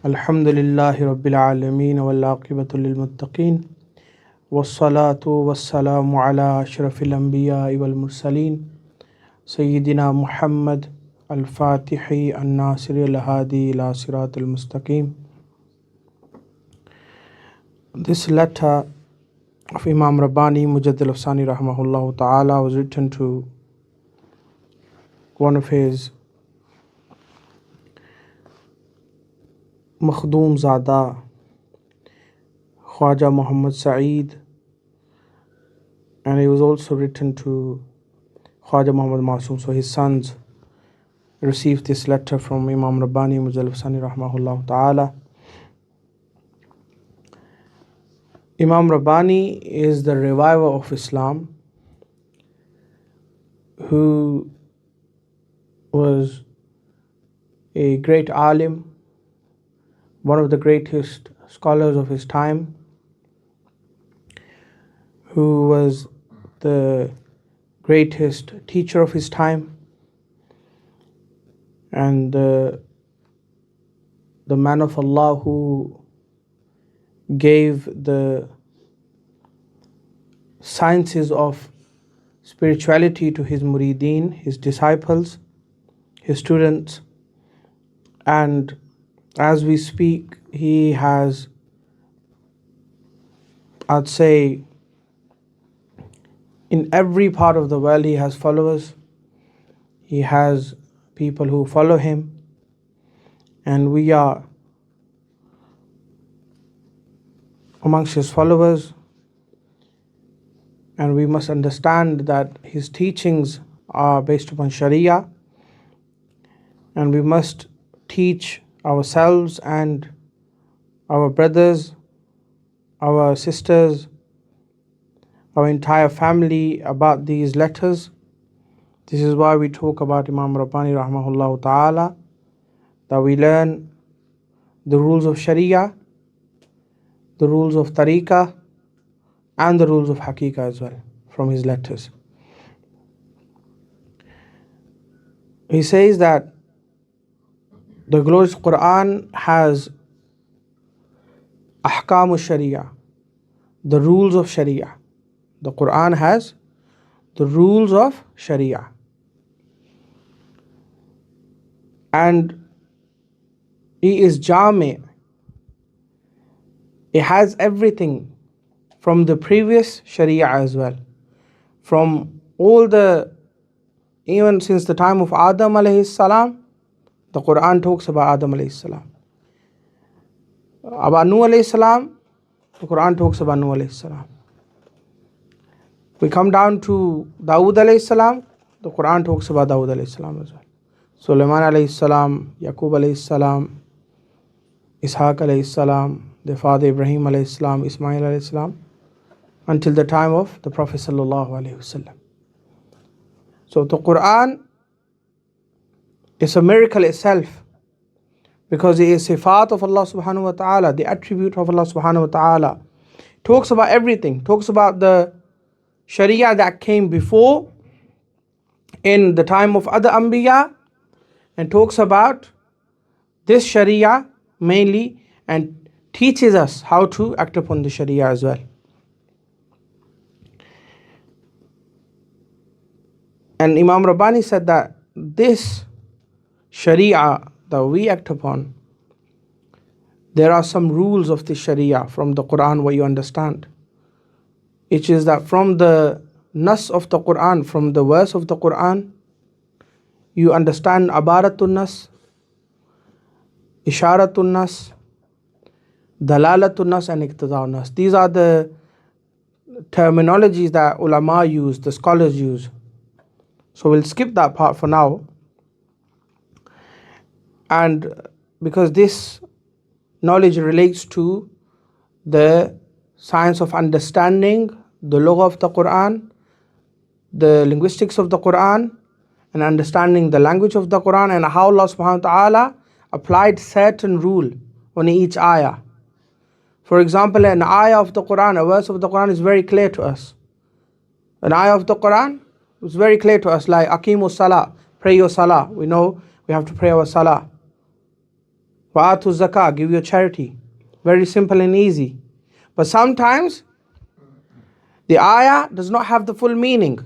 Alhamdulillahi Rabbil Alameen wal aqibatu lil muttaqeen wassalatu wassalamu ala ashrafil anbiya wal mursaleen Sayyidina Muhammad al-Fatihi an-Nasiri al-Hadi ila siratil mustaqim. This letter of Imam Rabbani Mujaddid of Thani rahimahullah ta'ala was written to one of his Makhdoom Zada, Khuwaja Muhammad Saeed, and it was also written to Khuwaja Muhammad Masoom. So his sons received this letter from Imam Rabbani Mujaddid of Thani rahimahullah ta'ala. Imam Rabbani is the reviver of Islam, who was a great alim, one of the greatest scholars of his time, who was the greatest teacher of his time, and the man of Allah who gave the sciences of spirituality to his murideen, his disciples, his students. And as we speak, he has, I'd say, in every part of the world he has followers. He has people who follow him, and we are amongst his followers, and we must understand that his teachings are based upon Sharia, and we must teach ourselves and our brothers, our sisters, our entire family about these letters. This is why we talk about Imam Rabbani rahimahullah ta'ala, that we learn the rules of Sharia, the rules of tariqah, and the rules of haqiqah as well from his letters. He says that the glorious Qur'an has ahkam sharia, the rules of Sharia. The Qur'an has the rules of Sharia, and he is jami'. It has everything from the previous Sharia as well, from all even since the time of Adam alayhi salam. The Qur'an talks about Adam alayhi salam. About Nuh alayhi salam, the Qur'an talks about Nuh alayhi salam. We come down to Dawood alayhi salam, the Qur'an talks about Dawood alayhi salam as well. Sulaiman alayhi salam, Yaqub alayhi salam, Ishaq alayhi salam, their father Ibrahim alayhi salam, Ismail alayhi salam, until the time of the Prophet sallallahu alayhi wasallam. So the Qur'an is a miracle itself, because it is sifat of Allah subhanahu wa ta'ala, the attribute of Allah subhanahu wa ta'ala. It talks about everything, it talks about the Sharia that came before in the time of other Anbiya, and talks about this Sharia mainly, and teaches us how to act upon the Sharia as well. And Imam Rabbani said that this Sharia that we act upon, there are some rules of the Sharia from the Qur'an where you understand. It is that from the nas of the Qur'an, from the verse of the Qur'an, you understand abaratun nas, isharatun nas, dalalatun nas, and iqtida'un nas. These are the terminologies that ulama use, the scholars use. So we'll skip that part for now. And because this knowledge relates to the science of understanding the lugha of the Qur'an, the linguistics of the Qur'an, and understanding the language of the Qur'an, and how Allah subhanahu wa ta'ala applied certain rule on each ayah. For example, an ayah of the Qur'an, a verse of the Qur'an is very clear to us. An ayah of the Qur'an is very clear to us, like Aqimus Salah, pray your Salah. We know we have to pray our Salah. Wa'atu zakah, give your charity. Very simple and easy. But sometimes the ayah does not have the full meaning.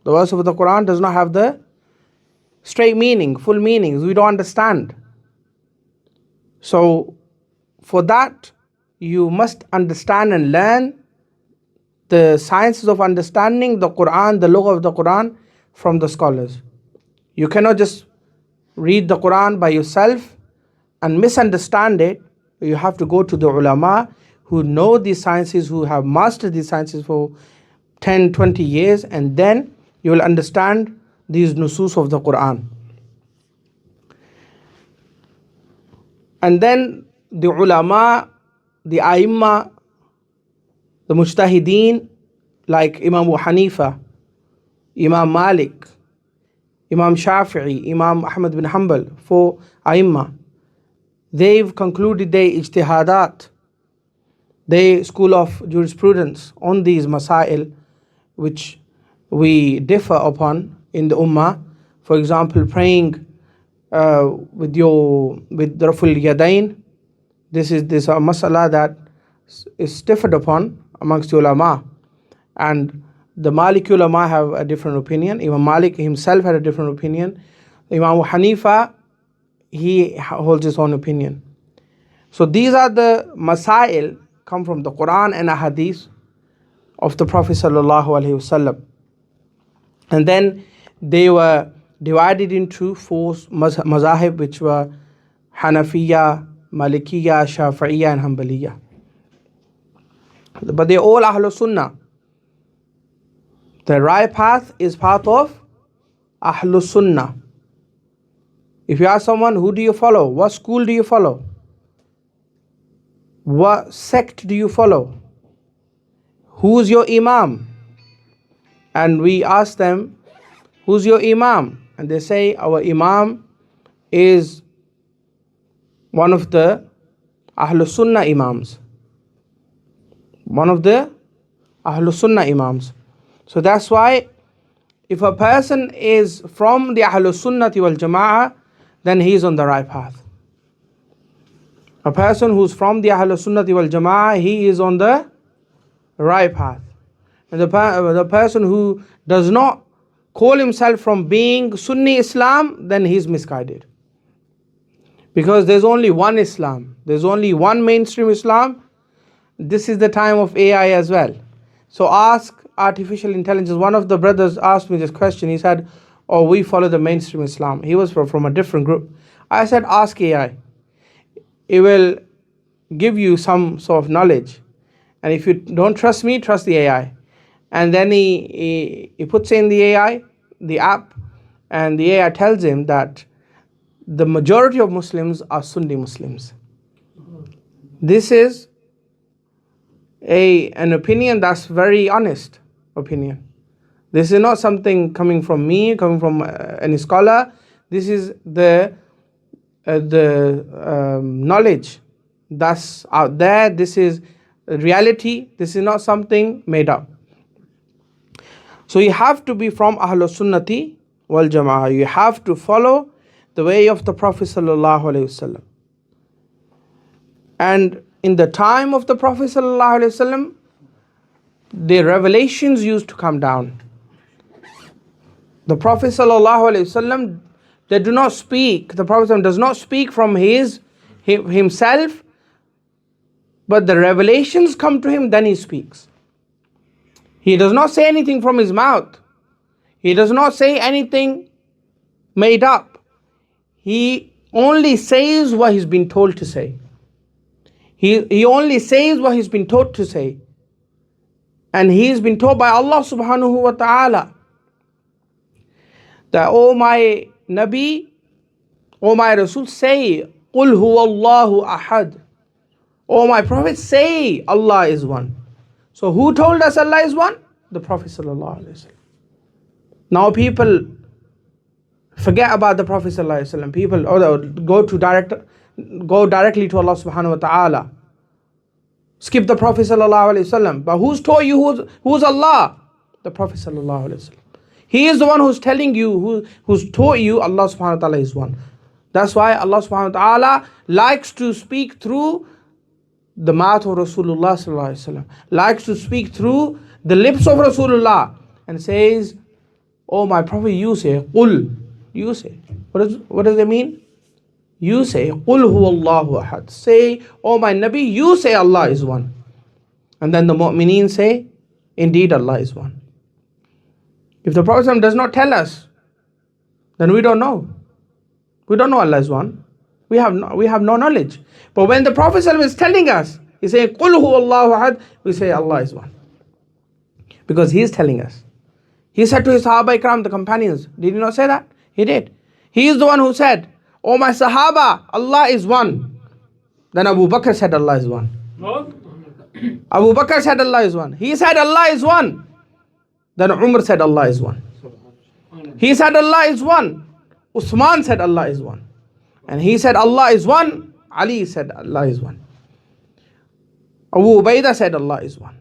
The verse of the Qur'an does not have the straight meaning, full meanings. We don't understand. So for that, you must understand and learn the sciences of understanding the Qur'an, the lugha of the Qur'an from the scholars. You cannot just read the Qur'an by yourself and misunderstand it. You have to go to the ulama who know these sciences, who have mastered these sciences for 10, 20 years, and then you will understand these nusus of the Qur'an. And then the ulama, the aimma, the mujtahideen, like Imam Abu Hanifa, Imam Malik, Imam Shafi'i, Imam Ahmad bin Hanbal, four aimma, they've concluded their ijtihadat, their school of jurisprudence on these masail which we differ upon in the ummah. For example, praying with Raful Yadain. This is a masala that is differed upon amongst the ulama, and the Maliki ulama have a different opinion. Imam Malik himself had a different opinion. Imam Abu Hanifa, he holds his own opinion. So these are the masail come from the Quran and a hadith of the Prophet sallallahu alaihi wasallam. And then they were divided into four mazahib, which were Hanafiya, Malikiya, Shafi'iyya and Hanbaliyya. But they're all Ahlul Sunnah. The right path is part of Ahlul Sunnah. If you ask someone, who do you follow? What school do you follow? What sect do you follow? Who's your Imam? And we ask them, who's your Imam? And they say, our Imam is one of the Ahlul Sunnah Imams. One of the Ahlul Sunnah Imams. So that's why if a person is from the Ahlul Sunnati wal Jama'ah, then he is on the right path. A person who's from the Ahlul Sunnati wal Jama'ah, he is on the right path. And the person who does not call himself from being Sunni Islam, then he's misguided. Because there's only one Islam. There's only one mainstream Islam. This is the time of AI as well. So ask artificial intelligence. One of the brothers asked me this question. He said, oh, we follow the mainstream Islam. He was from a different group. I said, ask AI. It will give you some sort of knowledge. And if you don't trust me, trust the AI. And then he puts in the AI, the app, and the AI tells him that the majority of Muslims are Sunni Muslims. This is an opinion that's very honest opinion. This is not something coming from me, coming from any scholar. This is the knowledge that's out there. This is reality. This is not something made up. So you have to be from Ahlul Sunnati wal Jama'ah. You have to follow the way of the Prophet sallallahu alaihi wasallam. And in the time of the Prophet sallallahu alaihi wasallam, the revelations used to come down. The Prophet sallallahu alaihi wasallam, they do not speak. The Prophet does not speak from himself, but the revelations come to him, then he speaks. He does not say anything from his mouth. He does not say anything made up. He only says what he's been told to say. He only says what he's been taught to say. And he's been told by Allah subhanahu wa ta'ala that, O my Nabi, O my Rasul, say, Qul huwa Allahu ahad. O my Prophet, say Allah is one. So who told us Allah is one? The Prophet sallallahu alaihi wasallam. Now people forget about the Prophet sallallahu alaihi wasallam. People go directly to Allah subhanahu wa ta'ala. Skip the Prophet sallallahu alaihi wasallam. But who's taught you who's Allah? The Prophet sallallahu alaihi wasallam. He is the one who's telling you, who's taught you Allah subhanahu wa ta'ala is one. That's why Allah subhanahu wa ta'ala likes to speak through the mouth of Rasulullah sallallahu alaihi wasallam, likes to speak through the lips of Rasulullah, and says, "Oh my Prophet, you say, Qul." You say. What does it mean? You say, Qul huwallahu ahad. Say, "Oh my Nabi, you say Allah is one." And then the mu'mineen say, "Indeed Allah is one." If the Prophet does not tell us, then we don't know. We don't know Allah is one. We have no knowledge. But when the Prophet is telling us, he say, "Qul huwallahu ahad," we say Allah is one. Because he is telling us. He said to his Sahaba Ikram, the companions, did he not say that? He did. He is the one who said, "Oh my Sahaba, Allah is one." Then Abu Bakr said Allah is one. Abu Bakr said Allah is one. He said Allah is one. Then Umar said Allah is one. He said Allah is one. Uthman said Allah is one. And he said Allah is one. Ali said Allah is one. Abu Ubaidah said Allah is one.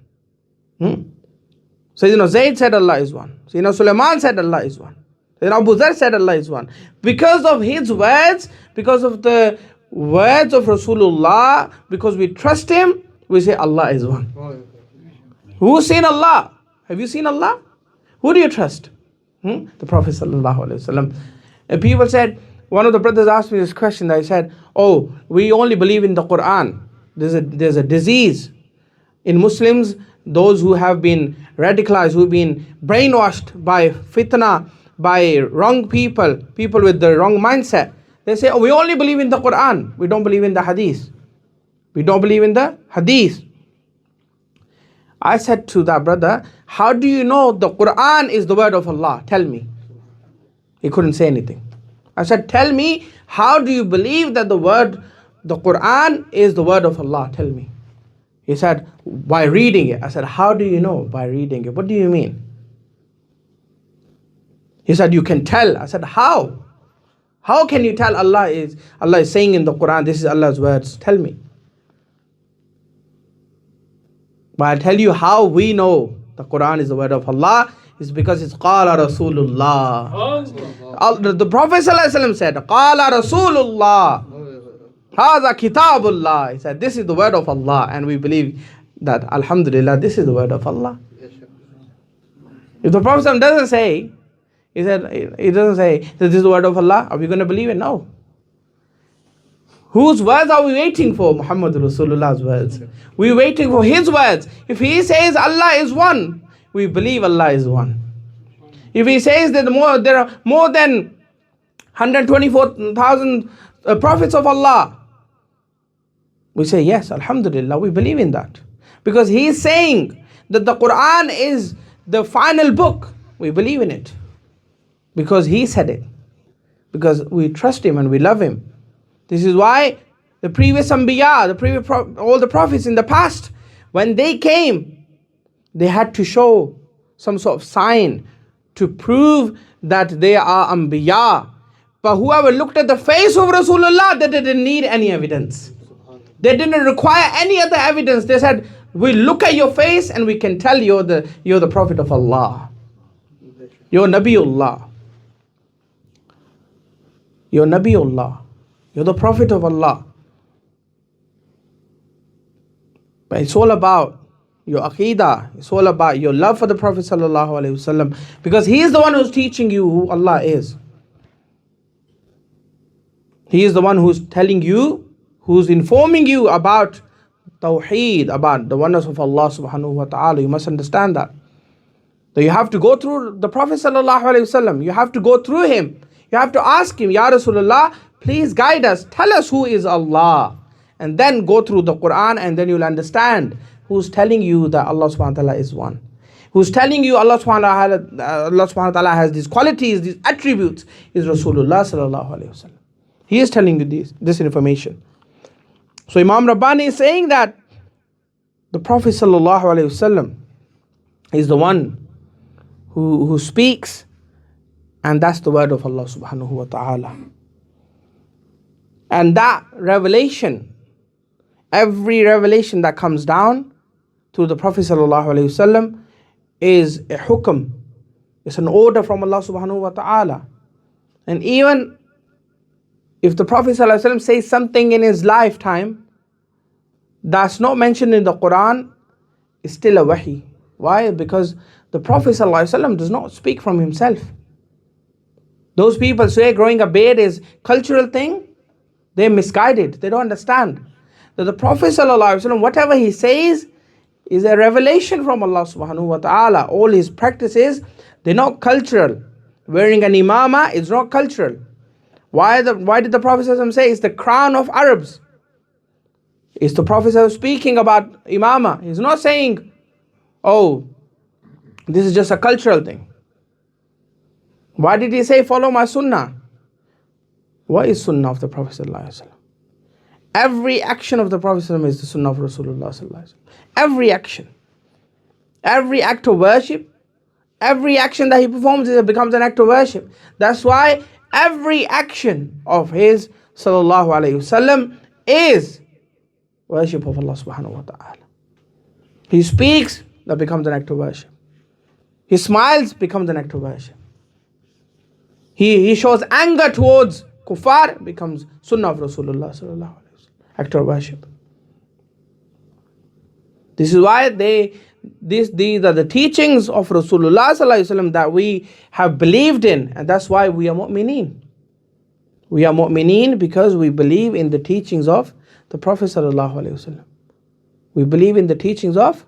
Sayyidina Zayd said Allah is one. Sayyidina Sulaiman said Allah is one. Sayyidina Abu Dhar said Allah is one. Because of his words, because of the words of Rasulullah, because we trust him, we say Allah is one. Who's seen Allah? Have you seen Allah? Who do you trust? The Prophet sallallahu alaihi wasallam. And people said, one of the brothers asked me this question. They said, "Oh, we only believe in the Qur'an. There's a disease in Muslims, those who have been radicalized, who've been brainwashed by fitna, by wrong people with the wrong mindset. They say, "Oh, we only believe in the Qur'an. We don't believe in the hadith. We don't believe in the hadith." I said to that brother, "How do you know the Qur'an is the word of Allah? Tell me." He couldn't say anything. I said, "Tell me, how do you believe that the Qur'an is the word of Allah? Tell me." He said, "By reading it." I said, "How do you know by reading it? What do you mean?" He said, "You can tell." I said, "How? How can you tell Allah is saying in the Qur'an, this is Allah's words? Tell me." But I'll tell you how we know the Qur'an is the word of Allah is because it's Qala Rasulullah. The Prophet ﷺ said, Qala Rasulullah. Haza Kitabullah. He said, this is the word of Allah. And we believe that, Alhamdulillah, this is the word of Allah. If the Prophet doesn't say, he doesn't say that this is the word of Allah, are we going to believe it? No. Whose words are we waiting for? Muhammad Rasulullah's words. We're waiting for his words. If he says Allah is one, we believe Allah is one. If he says that there are more than 124,000 prophets of Allah, we say yes, Alhamdulillah, we believe in that. Because he is saying that the Qur'an is the final book, we believe in it. Because he said it. Because we trust him and we love him. This is why the previous Anbiya, all the prophets in the past, when they came, they had to show some sort of sign to prove that they are Anbiya. But whoever looked at the face of Rasulullah, they didn't need any evidence. They didn't require any other evidence. They said, we look at your face and we can tell you're the Prophet of Allah. You're Nabiullah. You're Nabiullah. You're the Prophet of Allah. But it's all about your Aqeedah. It's all about your love for the Prophet sallallahu alaihi wasallam, because he is the one who's teaching you who Allah is. He is the one who's telling you, who's informing you about Tawheed, about the oneness of Allah subhanahu wa ta'ala. You must understand that. So you have to go through the Prophet sallallahu alaihi wasallam. You have to go through him. You have to ask him, Ya Rasulullah, please guide us. Tell us who is Allah. And then go through the Qur'an, and then you'll understand who's telling you that Allah subhanahu wa ta'ala is one. Who's telling you Allah subhanahu wa ta'ala has these qualities, these attributes, is Rasulullah sallallahu alaihi wasallam. He is telling you this information. So Imam Rabbani is saying that the Prophet sallallahu alaihi wasallam is the one who speaks, and that's the word of Allah subhanahu wa ta'ala. And that revelation, every revelation that comes down to the Prophet sallallahu alaihi wasallam is a hukm. It's an order from Allah subhanahu wa ta'ala. And even If the Prophet ﷺ says something in his lifetime that's not mentioned in the Qur'an, it's still a wahi. Why? Because the Prophet ﷺ does not speak from himself. Those people say growing a beard is cultural thing, they're misguided. They don't understand that the Prophet ﷺ, whatever he says is a revelation from Allah subhanahu wa ta'ala. All his practices, they're not cultural. Wearing an imama is not cultural. Why did the Prophet ﷺ say it's the crown of Arabs? Is the Prophet ﷺ speaking about imama? He's not saying, oh, this is just a cultural thing. Why did he say follow my sunnah? What is sunnah of the Prophet ﷺ? Every action of the Prophet ﷺ is the sunnah of Rasulullah ﷺ. Every action. Every act of worship. Every action that he performs becomes an act of worship. That's why every action of his sallallahu alayhi wasallam is worship of Allah subhanahu wa ta'ala. He speaks, that becomes an act of worship. He smiles, becomes an act of worship. He shows anger towards kuffar, becomes sunnah of Rasulullah sallallahu alayhi wasallam, act of worship. This is why these are the teachings of Rasulullah sallallahu alayhi wasallam that we have believed in, and that's why we are mu'mineen. We are mu'mineen because we believe in the teachings of the Prophet sallallahu alayhi wasallam. We believe in the teachings of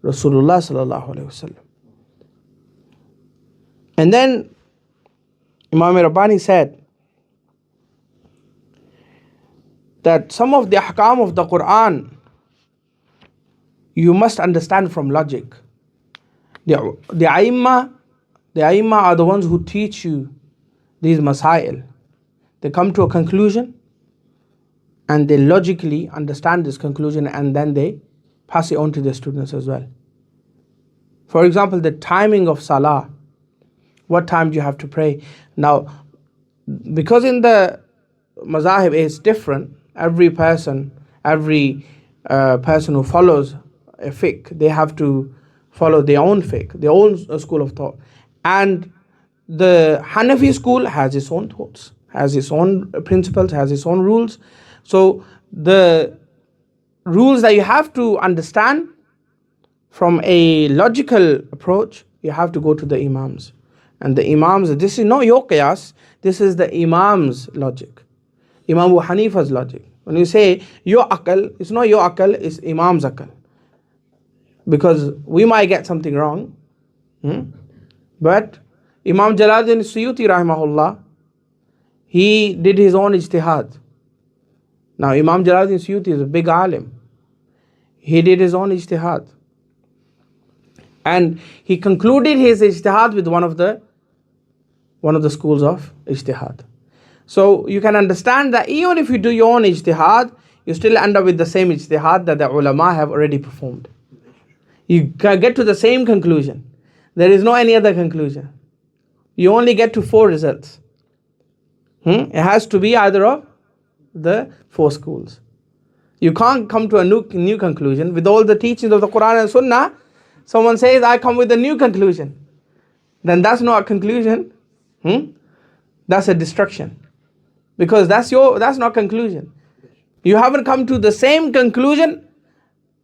Rasulullah sallallahu alayhi wasallam. And then Imam Rabbani said that some of the ahkam of the Qur'an you must understand from logic. The Aimma are the ones who teach you these masail. They come to a conclusion and they logically understand this conclusion, and then they pass it on to their students as well. For example, the timing of salah. What time do you have to pray? Now, because in the mazahib it's different, every person who follows a fiqh, they have to follow their own fiqh, their own school of thought. And the Hanafi school has its own thoughts, has its own principles, has its own rules. So the rules that you have to understand from a logical approach, you have to go to the Imams. And the Imams, this is not your qiyas, this is the Imam's logic. Imam Abu Hanifa's logic. When you say your akal, it's not your akal, it's Imam's akal. Because we might get something wrong. But Imam Jalaluddin Suyuti rahimahullah, he did his own ijtihad. Now Imam Jalaluddin Suyuti is a big alim. He did his own ijtihad. And he concluded his ijtihad with one of the schools of ijtihad. So you can understand that even if you do your own ijtihad, you still end up with the same ijtihad that the ulama have already performed. You get to the same conclusion. There is no any other conclusion. You only get to 4 results. It has to be either of the 4 schools. You can't come to a new conclusion. With all the teachings of the Qur'an and Sunnah, someone says, I come with a new conclusion. Then that's not a conclusion. That's a destruction. Because that's not conclusion. You haven't come to the same conclusion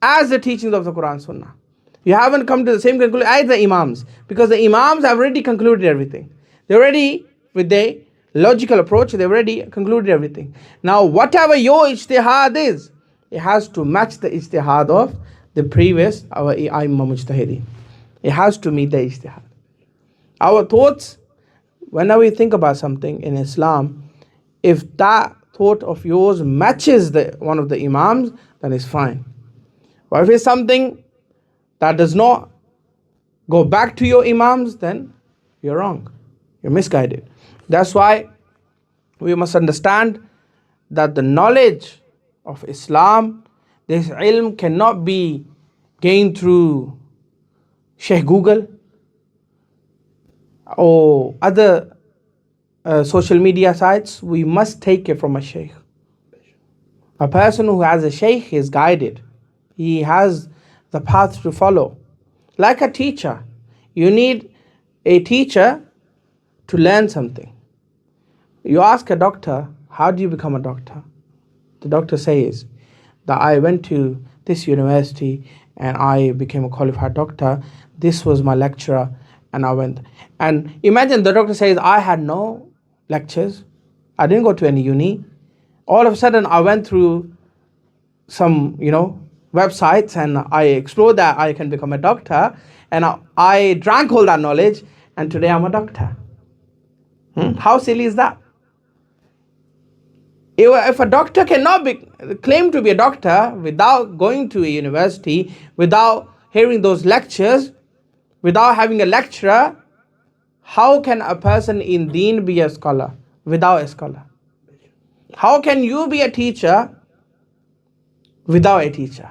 as the teachings of the Qur'an and Sunnah. You haven't come to the same conclusion as the Imams. Because the Imams have already concluded everything. They already, with their logical approach, they've already concluded everything. Now, whatever your ijtihad is, it has to match the ijtihad of the previous, our Aimma Mujtahideen. It has to meet the ijtihad. Our thoughts, whenever we think about something in Islam, if that thought of yours matches one of the Imams, then it's fine. But if it's something that does not go back to your Imams, then you're wrong. You're misguided. That's why we must understand that the knowledge of Islam, this ilm cannot be gained through Sheikh Google or other social media sites. We must take it from a Sheikh. A person who has a Sheikh is guided. He has the path to follow. Like a teacher. You need a teacher to learn something. You ask a doctor, how do you become a doctor? The doctor says that I went to this university and I became a qualified doctor. This was my lecturer and I went. And imagine the doctor says, I had no lectures. I didn't go to any uni. All of a sudden I went through some, websites and I explored that I can become a doctor, and I drank all that knowledge and today I'm a doctor. How silly is that? If a doctor cannot claim to be a doctor without going to a university, without hearing those lectures, without having a lecturer, how can a person in deen be a scholar without a scholar? How can you be a teacher without a teacher?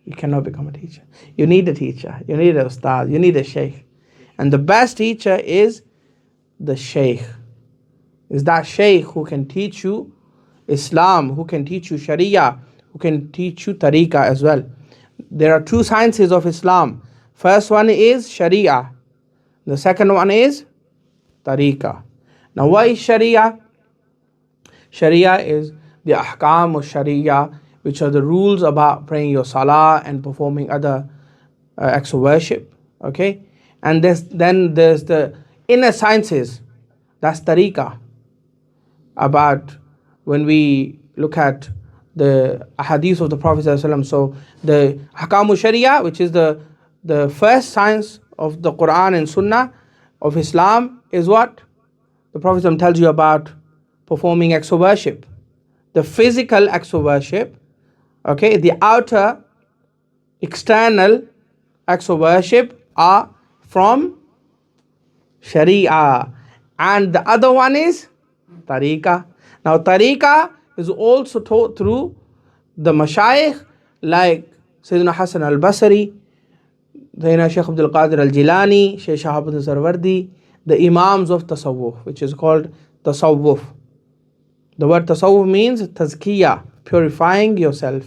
You cannot become a teacher. You need a teacher. You need a ustad. You need a sheikh. And the best teacher is the sheikh. Is that sheikh who can teach you Islam, who can teach you Sharia, who can teach you tariqah as well. There are two sciences of Islam. First one is Sharia. The second one is tariqah. Now what is Sharia? Sharia is the ahkam of Sharia, which are the rules about praying your salah and performing other acts of worship. Okay? And then there's the inner sciences. That's tariqah. About when we look at the hadith of the Prophet ﷺ. So the ahkam Sharia, which is the first science of the Qur'an and Sunnah of Islam, is what? The Prophet ﷺ tells you about performing acts of worship. The physical acts of worship, okay, the outer, external acts of worship are from Sharia. And the other one is tariqah. Now tariqah is also taught through the mashayikh like Sayyidina Hasan al-Basri, Sayyidina Shaykh Abdul Qadir al-Jilani, Shaykh Shahabuddin Sarwardi, the Imams of Tasawwuf, which is called Tasawwuf. The word Tasawwuf means tazkiyah, purifying yourself.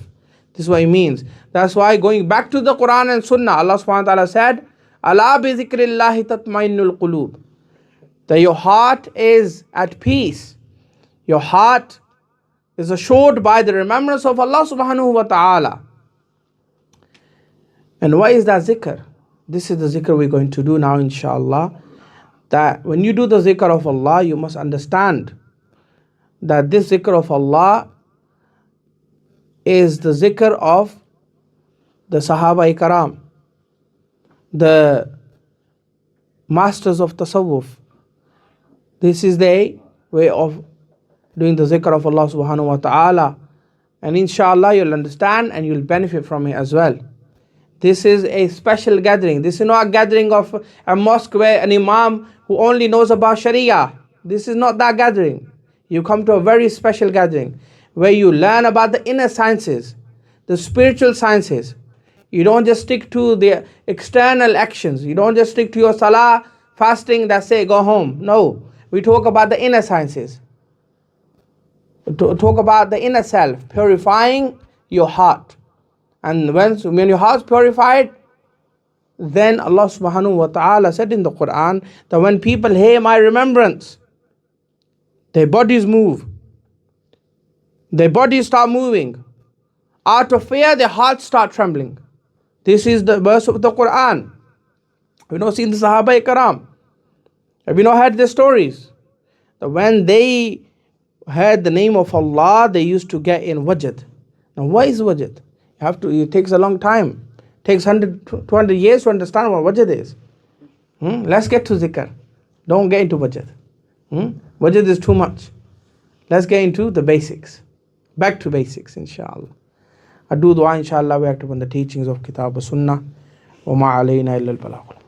This is what it means. That's why going back to the Quran and Sunnah, Allah subhanahu wa ta'ala said, Ala bi zikrillahi tatma'innul qulub. That your heart is at peace. Your heart is assured by the remembrance of Allah subhanahu wa ta'ala. And what is that zikr? This is the zikr we're going to do now, inshallah. That when you do the zikr of Allah, you must understand that this zikr of Allah is the zikr of the Sahaba Ikram, the masters of Tasawwuf. This is the way of doing the zikr of Allah subhanahu wa ta'ala. And inshallah you'll understand and you'll benefit from it as well. This is a special gathering. This is not a gathering of a mosque where an imam who only knows about Sharia. This is not that gathering. You come to a very special gathering where you learn about the inner sciences, the spiritual sciences. You don't just stick to the external actions. You don't just stick to your salah, fasting, that's it, go home. No, we talk about the inner sciences. Talk about the inner self, purifying your heart. And when your heart's purified, then Allah subhanahu wa ta'ala said in the Qur'an that when people hear my remembrance, their bodies move. Their bodies start moving. Out of fear, their hearts start trembling. This is the verse of the Qur'an. Have you not seen the Sahaba Ikram? Have you not heard their stories? That when they heard the name of Allah, they used to get in wajad. Now what is wajad? It takes a long time. It takes 100, 200 years to understand what wajad is. Let's get to zikr. Don't get into wajad. Wajad is too much. Let's get into the basics. Back to basics, inshallah. I do dua, inshallah, we act upon the teachings of Kitab wa Sunnah. Wa ma alayna illa al-balagh.